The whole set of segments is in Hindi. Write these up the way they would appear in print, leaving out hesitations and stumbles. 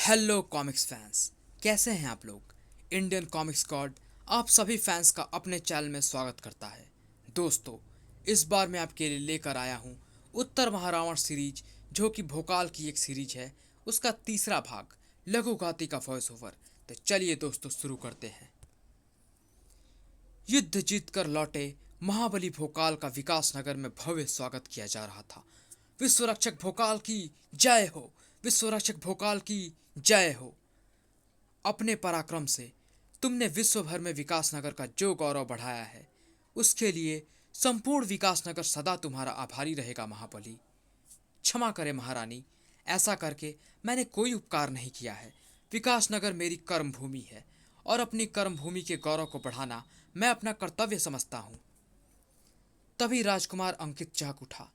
हेलो कॉमिक्स फैंस, कैसे हैं आप लोग। इंडियन कॉमिक्स गॉड आप सभी फैंस का अपने चैनल में स्वागत करता है। दोस्तों, इस बार मैं आपके लिए लेकर आया हूं उत्तर महारावण सीरीज, जो कि भोकाल की एक सीरीज है। उसका तीसरा भाग, लघु घाती का वॉइस ओवर। तो चलिए दोस्तों, शुरू करते हैं। युद्ध जीतकर लौटे महाबली भोकाल का विकास नगर में भव्य स्वागत किया जा रहा था। विश्व रक्षक भोकाल की जय हो। विश्व रक्षक भोकाल की जय हो। अपने पराक्रम से तुमने विश्व भर में विकास नगर का जो गौरव बढ़ाया है, उसके लिए संपूर्ण विकास नगर सदा तुम्हारा आभारी रहेगा महाबली। क्षमा करें महारानी, ऐसा करके मैंने कोई उपकार नहीं किया है। विकास नगर मेरी कर्म भूमि है और अपनी कर्म भूमि के गौरव को बढ़ाना मैं अपना कर्तव्य समझता हूँ। तभी राजकुमार अंकित चहक उठा।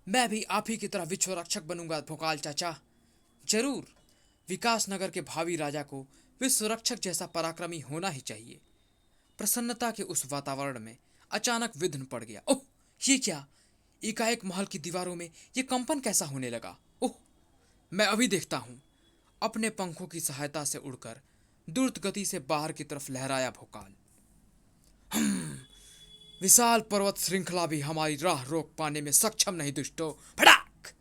मैं भी आप ही की तरह विश्व रक्षक बनूंगा भोकाल चाचा। जरूर। विकास नगर के भावी राजा को विश्व रक्षक जैसा पराक्रमी होना ही चाहिए। प्रसन्नता के उस वातावरण में अचानक विघ्न पड़ गया। ओह, ये क्या। एकाएक महल की दीवारों में ये कंपन कैसा होने लगा। ओह, मैं अभी देखता हूं। अपने पंखों की सहायता से उड़कर द्रुत गति से बाहर की तरफ लहराया भोकाल। विशाल पर्वत श्रृंखला भी हमारी राह रोक पाने में सक्षम नहीं दुष्टो। फटाक।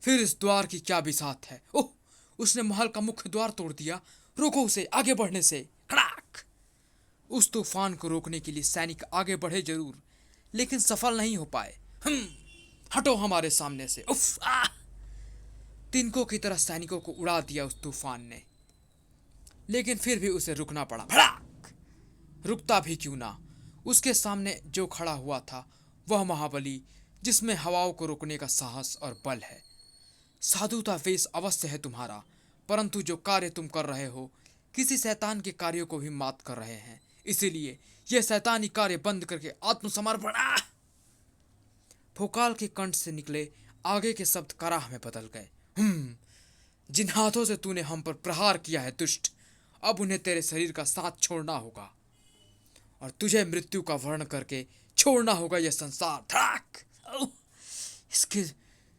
फिर इस द्वार की क्या बिसात है। ओह, उसने महल का मुख्य द्वार तोड़ दिया। रोको उसे आगे बढ़ने से। खड़ाक। उस तूफान को रोकने के लिए सैनिक आगे बढ़े जरूर, लेकिन सफल नहीं हो पाए। हम हटो हमारे सामने से। उफ आ! तिनकों की तरह सैनिकों को उड़ा दिया उस तूफान ने, लेकिन फिर भी उसे रुकना पड़ा। भड़ाक। रुकता भी क्यों ना। उसके सामने जो खड़ा हुआ था वह महाबली, जिसमें हवाओं को रोकने का साहस और बल है। साधुता वेश अवश्य है तुम्हारा, परंतु जो कार्य तुम कर रहे हो किसी शैतान के कार्यों को भी मात कर रहे हैं। इसीलिए यह शैतानी कार्य बंद करके आत्मसमर्पण। भोकाल के कंठ से निकले आगे के शब्द कराह में बदल गए। जिन हाथों से तूने हम पर प्रहार किया है दुष्ट, अब उन्हें तेरे शरीर का साथ छोड़ना होगा और तुझे मृत्यु का वर्ण करके छोड़ना होगा यह संसार। धड़ाक। इसके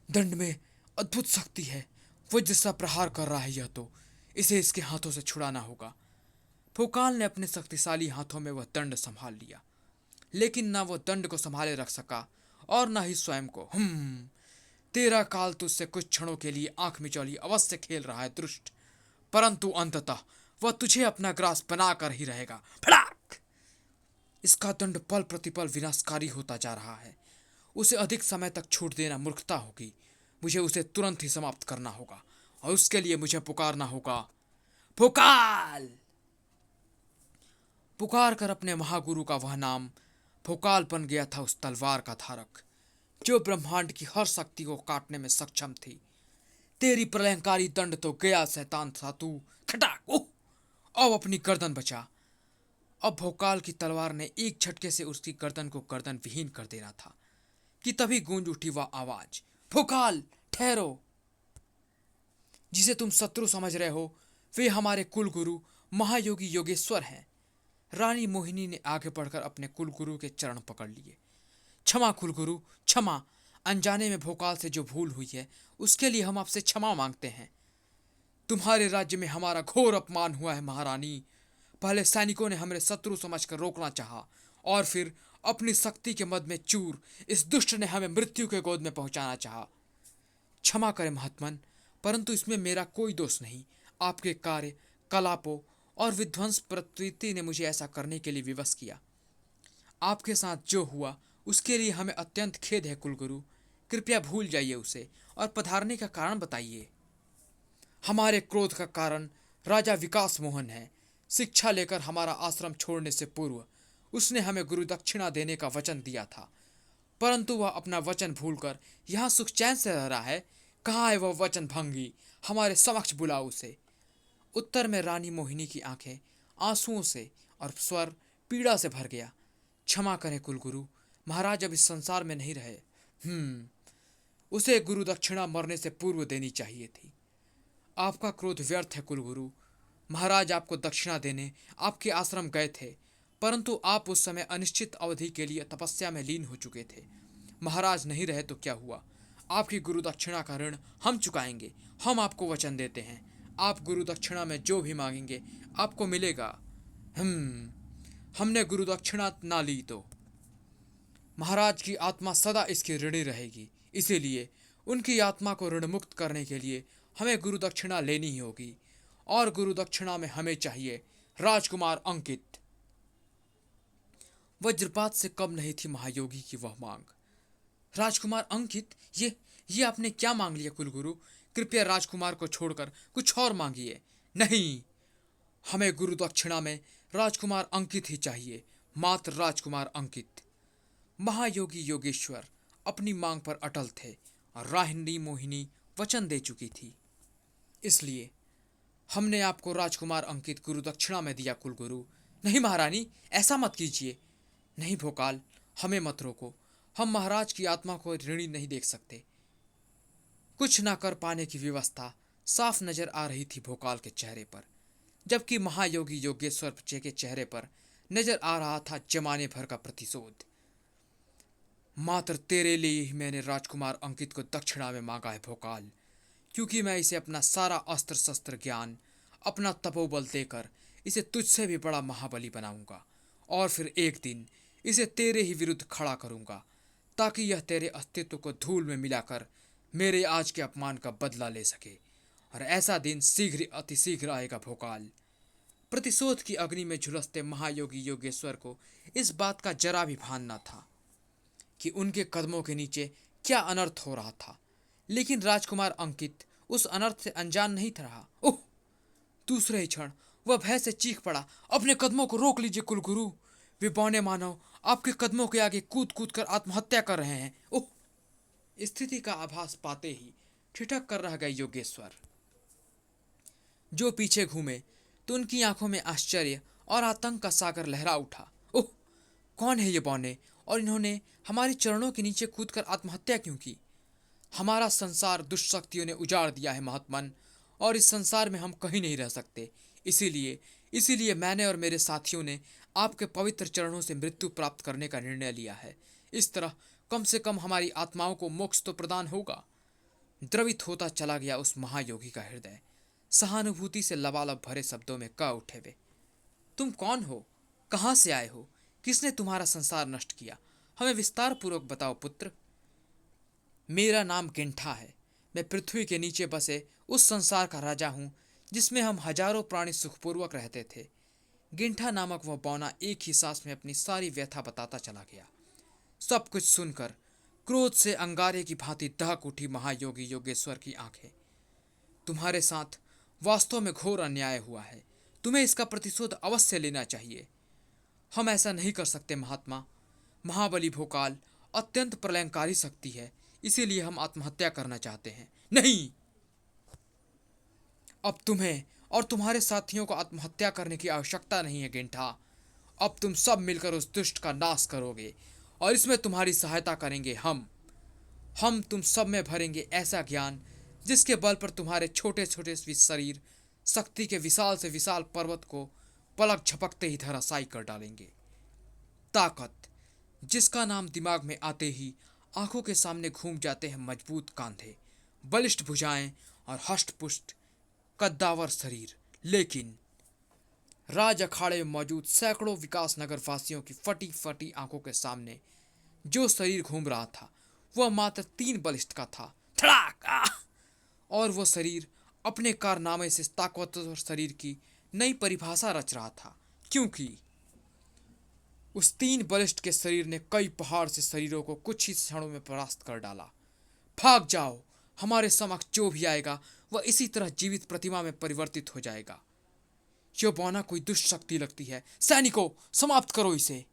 दंड में अद्भुत शक्ति है। वज्र सा प्रहार कर रहा है यह, तो इसे इसके हाथों से छुड़ाना होगा। भोकाल ने अपने शक्तिशाली हाथों में वह दंड संभाल लिया, लेकिन ना वह दंड को संभाले रख सका और ना ही स्वयं को। तेरा काल तुझसे कुछ क्षणों के लिए आंख मिचौली अवश्य खेल रहा है दुष्ट, परंतु अंततः वह तुझे अपना ग्रास बनाकर ही रहेगा। फड़ाक। इसका दंड पल प्रतिपल विनाशकारी होता जा रहा है। उसे अधिक समय तक छूट देना मूर्खता होगी। मुझे उसे तुरंत ही समाप्त करना होगा और उसके लिए मुझे पुकारना होगा। भोकाल। पुकार कर अपने महागुरु का वह नाम भोकाल बन गया था उस तलवार का धारक, जो ब्रह्मांड की हर शक्ति को काटने में सक्षम थी। तेरी प्रलयंकारी दंड तो गया शैतान था तू। खटाक। ओह, अब अपनी गर्दन बचा। अब भोकाल की तलवार ने एक झटके से उसकी गर्दन को गर्दन विहीन कर देना था कि तभी गूंज उठी वह आवाज। भोकाल, ठहरो। जिसे तुम शत्रु समझ रहे हो वे हमारे कुलगुरु महायोगी योगेश्वर हैं। रानी मोहिनी ने आगे बढ़कर अपने कुलगुरु के चरण पकड़ लिए। क्षमा कुलगुरु, क्षमा। अनजाने में भोकाल से जो भूल हुई है उसके लिए हम आपसे क्षमा मांगते हैं। तुम्हारे राज्य में हमारा घोर अपमान हुआ है महारानी। पहले सैनिकों ने हमें शत्रु समझकर रोकना चाहा और फिर अपनी शक्ति के मद में चूर इस दुष्ट ने हमें मृत्यु के गोद में पहुंचाना चाहा। क्षमा करें महात्मन, परंतु इसमें मेरा कोई दोष नहीं। आपके कार्य, कलापों और विध्वंस प्रवृत्ति ने मुझे ऐसा करने के लिए विवश किया। आपके साथ जो हुआ उसके लिए हमें अत्यंत खेद है कुलगुरु। कृपया भूल जाइए उसे और पधारने का कारण बताइए। हमारे क्रोध का कारण राजा विकास मोहन है। शिक्षा लेकर हमारा आश्रम छोड़ने से पूर्व उसने हमें गुरु दक्षिणा देने का वचन दिया था, परंतु वह अपना वचन भूलकर यहाँ सुख चैन से रह रहा है। कहाँ है वह वचन भंगी। हमारे समक्ष बुलाओ उसे। उत्तर में रानी मोहिनी की आंखें आंसुओं से और स्वर पीड़ा से भर गया। क्षमा करें कुलगुरु, महाराज अब इस संसार में नहीं रहे। उसे गुरु दक्षिणा मरने से पूर्व देनी चाहिए थी। आपका क्रोध व्यर्थ है कुलगुरु। महाराज आपको दक्षिणा देने आपके आश्रम गए थे, परंतु आप उस समय अनिश्चित अवधि के लिए तपस्या में लीन हो चुके थे। महाराज नहीं रहे तो क्या हुआ, आपकी गुरु दक्षिणा का ऋण हम चुकाएंगे। हम आपको वचन देते हैं, आप गुरु दक्षिणा में जो भी मांगेंगे आपको मिलेगा। हमने गुरु दक्षिणा ना ली तो महाराज की आत्मा सदा इसकी ऋणी रहेगी, इसीलिए उनकी आत्मा को ऋण मुक्त करने के लिए हमें गुरु दक्षिणा लेनी ही होगी। और गुरु दक्षिणा में हमें चाहिए राजकुमार अंकित। वज्रपात से कम नहीं थी महायोगी की वह मांग। राजकुमार अंकित, ये आपने क्या मांग लिया कुलगुरु? कृपया राजकुमार को छोड़कर कुछ और मांगिए। नहीं, हमें गुरु दक्षिणा में राजकुमार अंकित ही चाहिए, मात्र राजकुमार अंकित। महायोगी योगेश्वर अपनी मांग पर अटल थे और राहिनी मोहिनी वचन दे चुकी थी, इसलिए हमने आपको राजकुमार अंकित गुरु दक्षिणा में दिया कुलगुरु। नहीं महारानी, ऐसा मत कीजिए। नहीं भोकाल, हमें मत रोको, हम महाराज की आत्मा को ऋणी नहीं देख सकते। कुछ ना कर पाने की व्यवस्था साफ नजर आ रही थी भोकाल के चेहरे पर, जबकि महायोगी योगेश्वर के चेहरे पर नजर आ रहा था जमाने भर का प्रतिशोध। मात्र तेरे लिए ही मैंने राजकुमार अंकित को दक्षिणा में मांगा है भोकाल, क्योंकि मैं इसे अपना सारा अस्त्र शस्त्र ज्ञान, अपना तपोबल देकर इसे तुझसे भी बड़ा महाबली बनाऊंगा और फिर एक दिन इसे तेरे ही विरुद्ध खड़ा करूंगा, ताकि यह तेरे अस्तित्व को धूल में मिलाकर मेरे आज के अपमान का बदला ले सके। और ऐसा दिन शीघ्र अति शीघ्र आएगा भोकाल। प्रतिशोध की अग्नि में झुलसते महायोगी योगेश्वर को इस बात का जरा भी भान न था कि उनके कदमों के नीचे क्या अनर्थ हो रहा था, लेकिन राजकुमार अंकित उस अनर्थ से अनजान नहीं था रहा। ओह! दूसरे ही क्षण वह भय से चीख पड़ा, अपने कदमों को रोक लीजिए कुलगुरु, वे बौने मानव आपके कदमों के आगे कूद कूद कर आत्महत्या कर रहे हैं। ओह! स्थिति का आभास पाते ही ठिठक कर रह गए योगेश्वर। जो पीछे घूमे तो उनकी आंखों में आश्चर्य और आतंक का सागर लहरा उठा। ओह! कौन है ये बौने, और इन्होंने हमारे चरणों के नीचे कूदकर आत्महत्या क्यों की? हमारा संसार दुष्ट शक्तियों ने उजाड़ दिया है महात्मन, और इस संसार में हम कहीं नहीं रह सकते। इसीलिए मैंने और मेरे साथियों ने आपके पवित्र चरणों से मृत्यु प्राप्त करने का निर्णय लिया है। इस तरह कम से कम हमारी आत्माओं को मोक्ष तो प्रदान होगा। द्रवित होता चला गया उस महायोगी का हृदय। सहानुभूति से लबालब भरे शब्दों में कह उठे वे, तुम कौन हो? कहाँ से आए हो? किसने तुम्हारा संसार नष्ट किया? हमें विस्तार पूर्वक बताओ पुत्र। मेरा नाम गिंठा है। मैं पृथ्वी के नीचे बसे उस संसार का राजा हूँ जिसमें हम हजारों प्राणी सुखपूर्वक रहते थे। गिंठा नामक वह बौना एक ही सांस में अपनी सारी व्यथा बताता चला गया। सब कुछ सुनकर क्रोध से अंगारे की भांति दहक उठी महायोगी योगेश्वर की आंखें। तुम्हारे साथ वास्तव में घोर अन्याय हुआ है, तुम्हें इसका प्रतिशोध अवश्य लेना चाहिए। हम ऐसा नहीं कर सकते महात्मा। महाबली भोकाल अत्यंत प्रलयंकारी शक्ति है, इसीलिए हम आत्महत्या करना चाहते हैं। नहीं, अब तुम्हें और तुम्हारे साथियों को आत्महत्या करने की आवश्यकता नहीं है गिंठा। अब तुम सब मिलकर उस दुष्ट का नाश करोगे और इसमें तुम्हारी सहायता करेंगे हम तुम सब में भरेंगे ऐसा ज्ञान जिसके बल पर तुम्हारे छोटे छोटे शरीर शक्ति के विशाल से विशाल पर्वत को पलक झपकते ही धराशायी कर डालेंगे। ताकत, जिसका नाम दिमाग में आते ही आंखों के सामने घूम जाते हैं मजबूत कांधे, बलिष्ठ भुजाएं और हष्ट-पुष्ट कद्दावर शरीर। लेकिन राज अखाड़े में मौजूद सैकड़ों विकास नगर वासियों की फटी फटी आंखों के सामने जो शरीर घूम रहा था वह मात्र 3 बलिष्ठ का था। धड़ाक! और वह शरीर अपने कारनामे से ताकतवर शरीर की नई परिभाषा रच रहा था, क्योंकि उस 3 बलिष्ठ के शरीर ने कई पहाड़ से शरीरों को कुछ ही क्षणों में परास्त कर डाला। भाग जाओ, हमारे समक्ष जो भी आएगा वह इसी तरह जीवित प्रतिमा में परिवर्तित हो जाएगा। यह बौना कोई दुष्ट शक्ति लगती है। सैनिकों, समाप्त करो इसे।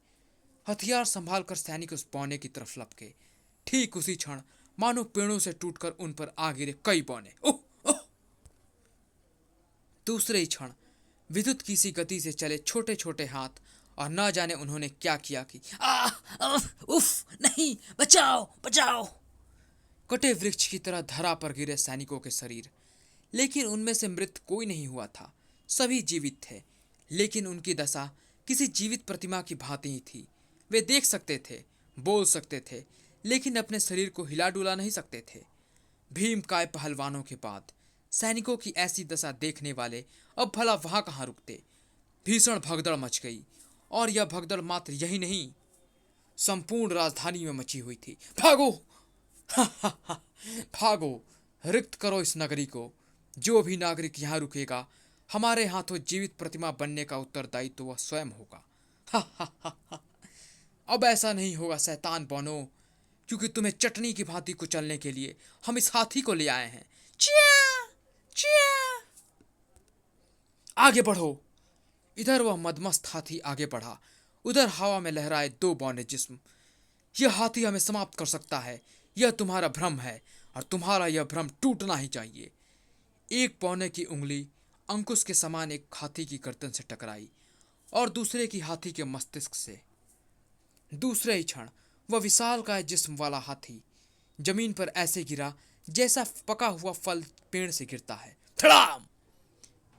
हथियार संभालकर सैनिक उस बौने की तरफ लपके। ठीक उसी क्षण मानो पेड़ों से टूटकर उन पर आ गिरे कई बौने। ओह ओह! दूसरे ही क्षण विद्युत की सी गति से चले छोटे छोटे हाथ, और न जाने उन्होंने क्या किया कि उफ, नहीं, बचाओ बचाओ। कटे वृक्ष की तरह धरा पर गिरे सैनिकों के शरीर, लेकिन उनमें से मृत कोई नहीं हुआ था। सभी जीवित थे, लेकिन उनकी दशा किसी जीवित प्रतिमा की भांति ही थी। वे देख सकते थे, बोल सकते थे, लेकिन अपने शरीर को हिला डुला नहीं सकते थे। भीमकाय पहलवानों के बाद सैनिकों की ऐसी दशा देखने वाले अब भला वहां कहाँ रुकते। भीषण भगदड़ मच गई, और यह भगदड़ मात्र यही नहीं, संपूर्ण राजधानी में मची हुई थी। भागो! भागो! रिक्त करो इस नगरी को। जो भी नागरिक यहाँ रुकेगा, हमारे हाथों जीवित प्रतिमा बनने का उत्तरदायित्व तो वह स्वयं होगा। अब ऐसा नहीं होगा शैतान बनो, क्योंकि तुम्हें चटनी की भांति कुचलने के लिए हम इस हाथी को ले आए हैं। चिया! चिया! आगे बढ़ो। इधर वह मदमस्त हाथी आगे बढ़ा, उधर हवा में लहराए दो बौने जिस्म। यह हाथी हमें समाप्त कर सकता है, यह तुम्हारा भ्रम है, और तुम्हारा यह भ्रम टूटना ही चाहिए। एक पौने की उंगली अंकुश के समान एक हाथी की गर्दन से टकराई और दूसरे की हाथी के मस्तिष्क से। दूसरे ही क्षण वह विशालकाय जिस्म वाला हाथी जमीन पर ऐसे गिरा जैसा पका हुआ फल पेड़ से गिरता है। धड़ाम!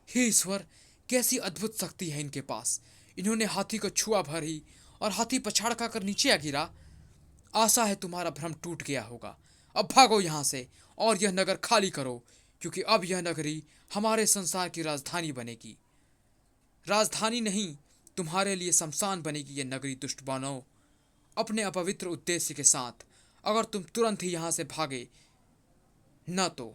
हे ईश्वर, कैसी अद्भुत शक्ति है इनके पास। इन्होंने हाथी को छुआ भर ही और हाथी पछाड़ खाकर नीचे आ गिरा। आशा है तुम्हारा भ्रम टूट गया होगा। अब भागो यहाँ से और यह नगर खाली करो, क्योंकि अब यह नगरी हमारे संसार की राजधानी बनेगी। राजधानी नहीं, तुम्हारे लिए शमशान बनेगी यह नगरी। दुष्ट बानव, अपने अपवित्र उद्देश्य के साथ अगर तुम तुरंत ही यहाँ से भागे न तो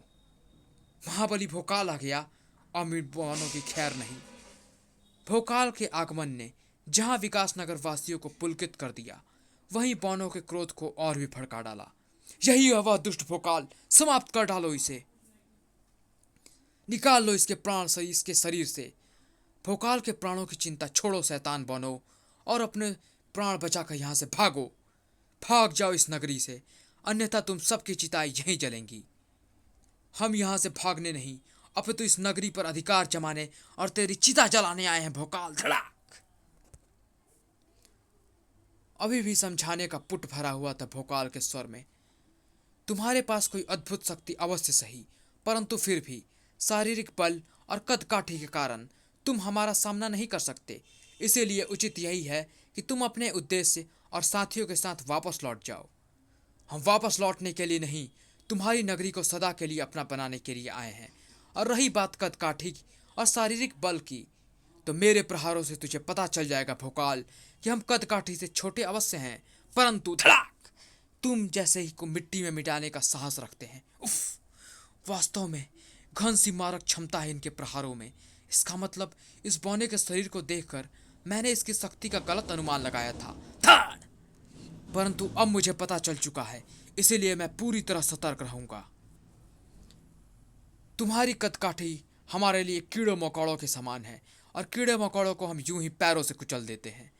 महाबली भोकाल आ गया और मीडवानों की खैर नहीं। भोकाल के आगमन ने जहां विकासनगर वासियों को पुलकित कर दिया, वहीं बौनों के क्रोध को और भी भड़का डाला। यही है वह दुष्ट भोकाल, समाप्त कर डालो इसे, निकाल लो इसके प्राण से इसके शरीर से। भोकाल के प्राणों की चिंता छोड़ो शैतान बनो, और अपने प्राण बचाकर यहाँ से भागो। भाग जाओ इस नगरी से, अन्यथा तुम सबकी चिताएं यहीं जलेंगी। हम यहाँ से भागने नहीं, अपितु इस नगरी पर अधिकार जमाने और तेरी चिता जलाने आए हैं भोकाल। धड़ाक! अभी भी समझाने का पुट भरा हुआ था भोकाल के स्वर में। तुम्हारे पास कोई अद्भुत शक्ति अवश्य सही, परंतु फिर भी शारीरिक बल और कद काठी के कारण तुम हमारा सामना नहीं कर सकते। इसीलिए उचित यही है कि तुम अपने उद्देश्य और साथियों के साथ वापस लौट जाओ। हम वापस लौटने के लिए नहीं, तुम्हारी नगरी को सदा के लिए अपना बनाने के लिए आए हैं। और रही बात कद काठी और शारीरिक बल की, तो मेरे प्रहारों से तुझे पता चल जाएगा भोकाल कि हम कद काठी से छोटे अवश्य हैं, परंतु धड़ाक तुम जैसे ही को मिट्टी में मिटाने का साहस रखते हैं। उफ! वास्तव में घन सी मारक क्षमता है इनके प्रहारों में। इसका मतलब इस बौने के शरीर को देखकर मैंने इसकी शक्ति का गलत अनुमान लगाया था। धड़! परंतु अब मुझे पता चल चुका है, इसीलिए मैं पूरी तरह सतर्क रहूंगा। तुम्हारी कदकाठी हमारे लिए कीड़ों मकोड़ों के समान है, और कीड़े मकोड़ों को हम यूं ही पैरों से कुचल देते हैं।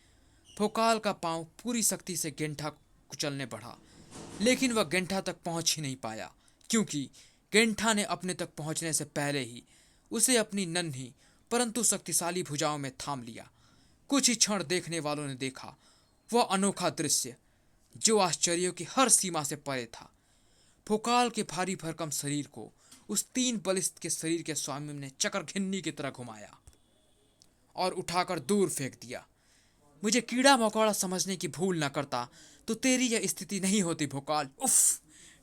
भोकाल का पांव पूरी शक्ति से गेंठा कुचलने बढ़ा, लेकिन वह गेंठा तक पहुंच ही नहीं पाया, क्योंकि गेंठा ने अपने तक पहुंचने से पहले ही उसे अपनी नन्ही परंतु शक्तिशाली भुजाओं में थाम लिया। कुछ ही क्षण देखने वालों ने देखा वह अनोखा दृश्य, जो आश्चर्यों की हर सीमा से परे था। भोकाल के भारी भरकम शरीर को उस तीन बलिष्ठ के शरीर के स्वामी ने चकर घिन्नी की तरह घुमाया और उठाकर दूर फेंक दिया। मुझे कीड़ा मकोड़ा समझने की भूल न करता तो तेरी यह स्थिति नहीं होती भोकाल। उफ!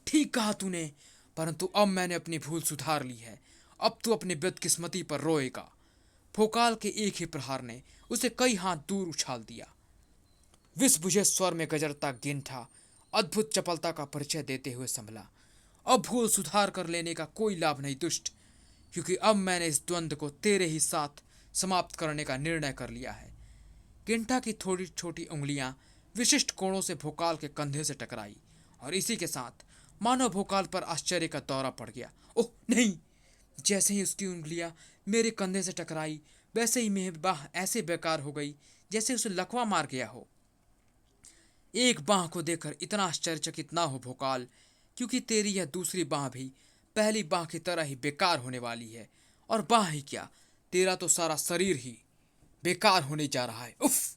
ठीक कहा तूने, परंतु अब मैंने अपनी भूल सुधार ली है। अब तू अपनी बदकिस्मती पर रोएगा। भोकाल के एक ही प्रहार ने उसे कई हाथ दूर उछाल दिया। विष बुझे स्वर में गजरता गेंठा अद्भुत चपलता का परिचय देते हुए संभला। अब भूल सुधार कर लेने का कोई लाभ नहीं दुष्ट, क्योंकि अब मैंने इस द्वंद्व को तेरे ही साथ समाप्त करने का निर्णय कर लिया है। गेंठा की थोड़ी छोटी उंगलियां विशिष्ट कोणों से भोकाल के कंधे से टकराई, और इसी के साथ मानो भोकाल पर आश्चर्य का दौरा पड़ गया। ओह नहीं! जैसे ही उसकी उंगलियां मेरे कंधे से टकराई, वैसे ही मेरी बाह ऐसे बेकार हो गई जैसे उसे लकवा मार गया हो। एक बाह को देखकर इतना आश्चर्यचकित ना हो भोकाल, क्योंकि तेरी यह दूसरी बाह भी पहली बाह की तरह ही बेकार होने वाली है। और बाह ही क्या, तेरा तो सारा शरीर ही बेकार होने जा रहा है। उफ!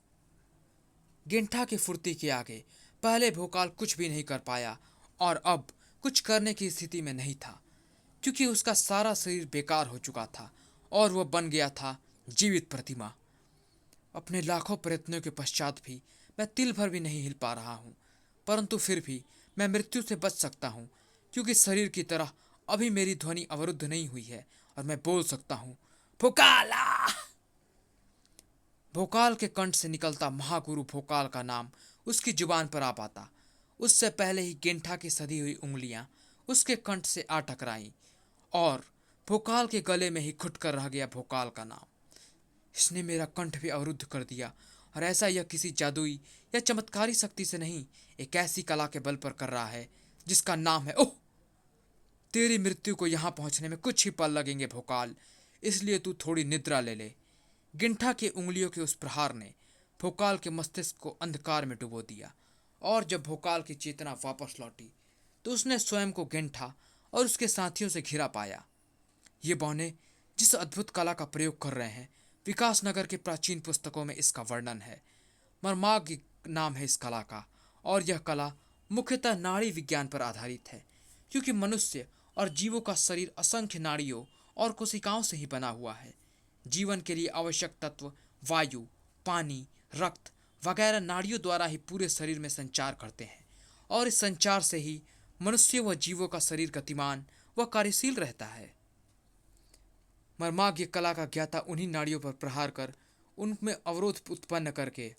गेंठा की फुर्ती के आगे पहले भोकाल कुछ भी नहीं कर पाया, और अब कुछ करने की स्थिति में नहीं था, क्योंकि उसका सारा शरीर बेकार हो चुका था और वह बन गया था जीवित प्रतिमा। अपने लाखों प्रयत्नों के पश्चात भी मैं तिल भर भी नहीं हिल पा रहा हूँ, परंतु फिर भी मैं मृत्यु से बच सकता हूँ, क्योंकि शरीर की तरह अभी मेरी ध्वनि अवरुद्ध नहीं हुई है और मैं बोल सकता हूँ, भोकाला। भोकाल के कंठ से निकलता महागुरु भोकाल का नाम उसकी जुबान पर आ पाता, उससे पहले ही गेंठा की सधी हुई उंगलियां उसके कंठ से आ टकराईं और भोकाल के गले में ही घुट कर रह गया भोकाल का नाम। इसने मेरा कंठ भी अवरुद्ध कर दिया, और ऐसा यह किसी जादुई या चमत्कारी शक्ति से नहीं, एक ऐसी कला के बल पर कर रहा है जिसका नाम है ओह। तेरी मृत्यु को यहाँ पहुंचने में कुछ ही पल लगेंगे भोकाल, इसलिए तू थोड़ी निद्रा ले ले। गिंठा की उंगलियों के उस प्रहार ने भोकाल के मस्तिष्क को अंधकार में डुबो दिया, और जब भोकाल की चेतना वापस लौटी तो उसने स्वयं को गिंठा और उसके साथियों से घिरा पाया। ये बौने जिस अद्भुत कला का प्रयोग कर रहे हैं, विकासनगर के प्राचीन पुस्तकों में इसका वर्णन है। मर्मांग नाम है इस कला का, और यह कला मुख्यतः नाड़ी विज्ञान पर आधारित है, क्योंकि मनुष्य और जीवों का शरीर असंख्य नाड़ियों और कोशिकाओं से ही बना हुआ है। जीवन के लिए आवश्यक तत्व वायु, पानी, रक्त वगैरह नाड़ियों द्वारा ही पूरे शरीर में संचार करते हैं, और इस संचार से ही मनुष्य व जीवों का शरीर गतिमान व कार्यशील रहता है। मर्मांग कला का ज्ञाता उन्हीं नाड़ियों पर प्रहार कर उनमें अवरोध उत्पन्न करके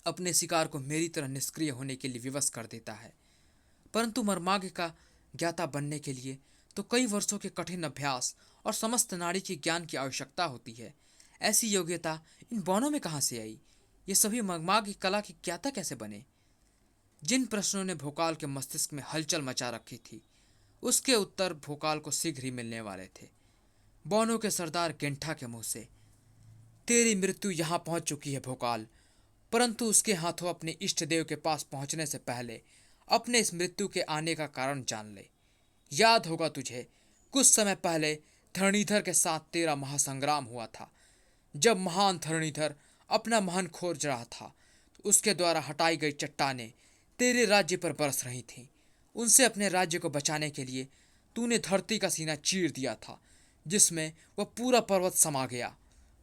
अपने शिकार को मेरी तरह निष्क्रिय होने के लिए विवश कर देता है। परंतु मर्मांग का ज्ञाता बनने के लिए तो कई वर्षों के कठिन अभ्यास और समस्त नाड़ी के ज्ञान की आवश्यकता होती है। ऐसी योग्यता इन बौनों में कहाँ से आई? ये सभी मर्मांग कला के ज्ञाता कैसे बने? जिन प्रश्नों ने भोकाल के मस्तिष्क में हलचल मचा रखी थी, उसके उत्तर भोकाल को शीघ्र ही मिलने वाले थे। बौनों के सरदार गेंठा के मुंह से, तेरी मृत्यु यहाँ पहुंच चुकी है भोकाल, परंतु उसके हाथों अपने इष्ट देव के पास पहुंचने से पहले अपने इस मृत्यु के आने का कारण जान ले। याद होगा तुझे, कुछ समय पहले धरणीधर के साथ तेरा महासंग्राम हुआ था। जब महान धरणीधर अपना महन खोज रहा था, तो उसके द्वारा हटाई गई चट्टानें तेरे राज्य पर बरस रही थीं। उनसे अपने राज्य को बचाने के लिए तूने धरती का सीना चीर दिया था, जिसमें वह पूरा पर्वत समा गया।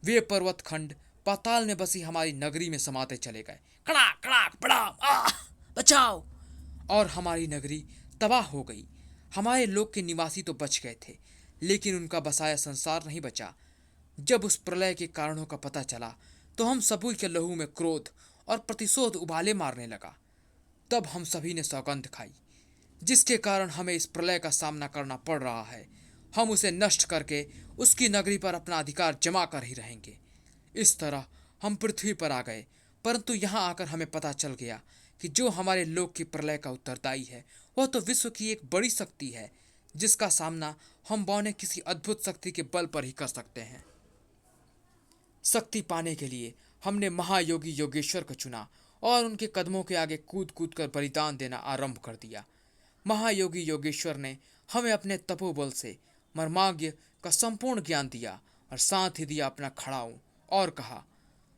वे पर्वत खंड पाताल में बसी हमारी नगरी में समाते चले गए। कड़ाक कड़ाक बड़ाम, बचाओ! और हमारी नगरी तबाह हो गई। हमारे लोक के निवासी तो बच गए थे, लेकिन उनका बसाया संसार नहीं बचा। जब उस प्रलय के कारणों का पता चला, तो हम सभी के लहू में क्रोध और प्रतिशोध उबाले मारने लगा। तब हम सभी ने सौगंध खाई, जिसके कारण हमें इस प्रलय का सामना करना पड़ रहा है। हम उसे नष्ट करके उसकी नगरी पर अपना अधिकार जमा कर ही रहेंगे। इस तरह हम पृथ्वी पर आ गए, परंतु यहाँ आकर हमें पता चल गया कि जो हमारे लोक की प्रलय का उत्तरदायी है, वह तो विश्व की एक बड़ी शक्ति है, जिसका सामना हम बौने किसी अद्भुत शक्ति के बल पर ही कर सकते हैं। शक्ति पाने के लिए हमने महायोगी योगेश्वर को चुना और उनके कदमों के आगे कूद कूद कर बलिदान देना आरंभ कर दिया। महायोगी योगेश्वर ने हमें अपने तपोबल से मर्मांग का संपूर्ण ज्ञान दिया, और साथ ही दिया अपना खड़ाऊ, और कहा,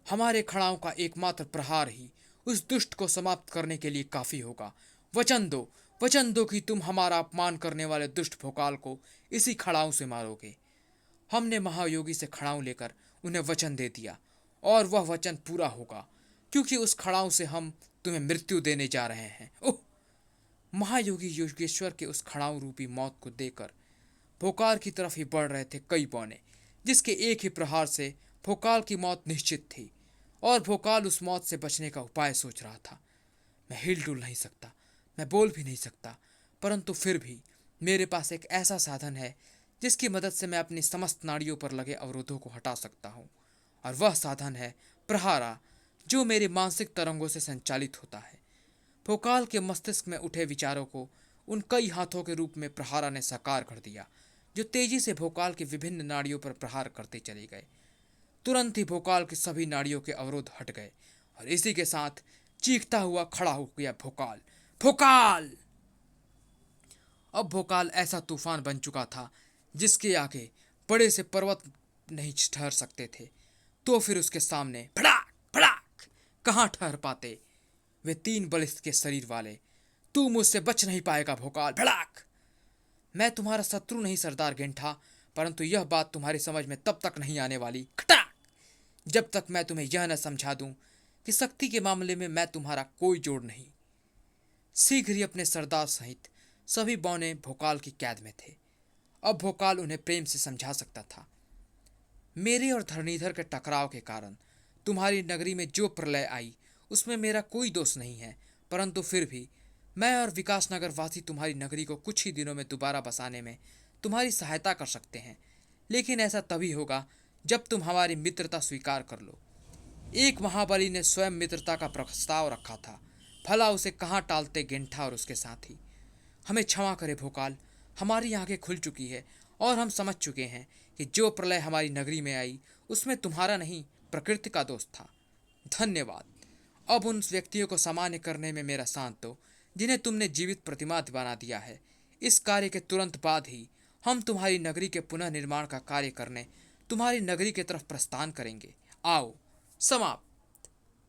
हमारे खड़ाऊ का एकमात्र प्रहार ही उस दुष्ट को समाप्त करने के लिए काफी होगा। वचन दो कि तुम हमारा अपमान करने वाले दुष्ट भोकाल को इसी खड़ाऊ से मारोगे। हमने महायोगी से खड़ाऊ लेकर उन्हें वचन दे दिया, और वह वचन पूरा होगा, क्योंकि उस खड़ाऊ से हम तुम्हें मृत्यु देने जा रहे हैं। ओह! महायोगी योगेश्वर के उस खड़ाऊ रूपी मौत को देकर भोकाल की तरफ ही बढ़ रहे थे कई बौने, जिसके एक ही प्रहार से भोकाल की मौत निश्चित थी, और भोकाल उस मौत से बचने का उपाय सोच रहा था। मैं हिल डुल नहीं सकता, मैं बोल भी नहीं सकता, परंतु फिर भी मेरे पास एक ऐसा साधन है जिसकी मदद से मैं अपनी समस्त नाड़ियों पर लगे अवरोधों को हटा सकता हूँ, और वह साधन है प्रहारा, जो मेरे मानसिक तरंगों से संचालित होता है। भोकाल के मस्तिष्क में उठे विचारों को उन कई हाथों के रूप में प्रहारा ने साकार कर दिया, जो तेजी से भोकाल के विभिन्न नाड़ियों पर प्रहार करते चले गए। तुरंत ही भोकाल की सभी नाड़ियों के अवरोध हट गए, और इसी के साथ चीखता हुआ खड़ा हो गया भोकाल। भोकाल! अब भोकाल ऐसा तूफान बन चुका था जिसके आगे बड़े से पर्वत नहीं ठहर सकते थे। तो फिर उसके सामने फड़ाक फड़ाक कहाँ ठहर पाते वे तीन बलिष्ठ के शरीर वाले। तू मुझसे बच नहीं पाएगा भोकाल। फड़ाक! मैं तुम्हारा शत्रु नहीं सरदार गेंठा, परंतु यह बात तुम्हारी समझ में तब तक नहीं आने वाली, खटाक, जब तक मैं तुम्हें यह न समझा दूं कि शक्ति के मामले में मैं तुम्हारा कोई जोड़ नहीं। शीघ्र ही अपने सरदार सहित सभी बौने भोकाल की कैद में थे। अब भोकाल उन्हें प्रेम से समझा सकता था। मेरे और धरणीधर के टकराव के कारण तुम्हारी नगरी में जो प्रलय आई उसमें मेरा कोई दोष नहीं है, परंतु फिर भी मैं और विकास नगर वासी तुम्हारी नगरी को कुछ ही दिनों में दोबारा बसाने में तुम्हारी सहायता कर सकते हैं, लेकिन ऐसा तभी होगा जब तुम हमारी मित्रता स्वीकार कर लो। एक महाबली ने स्वयं मित्रता का प्रस्ताव रखा था, भला उसे कहाँ टालते गेंठा और उसके साथी। हमें क्षमा करे भोकाल, हमारी आंखें खुल चुकी है और हम समझ चुके हैं कि जो प्रलय हमारी नगरी में आई उसमें तुम्हारा नहीं प्रकृति का दोष था। धन्यवाद। अब उन व्यक्तियों को सामान्य करने में मेरा साथ दो जिन्हें तुमने जीवित प्रतिमा बना दिया है। इस कार्य के तुरंत बाद ही हम तुम्हारी नगरी के पुनः निर्माण का कार्य करने तुम्हारी नगरी की तरफ प्रस्थान करेंगे। आओ। समाप्त।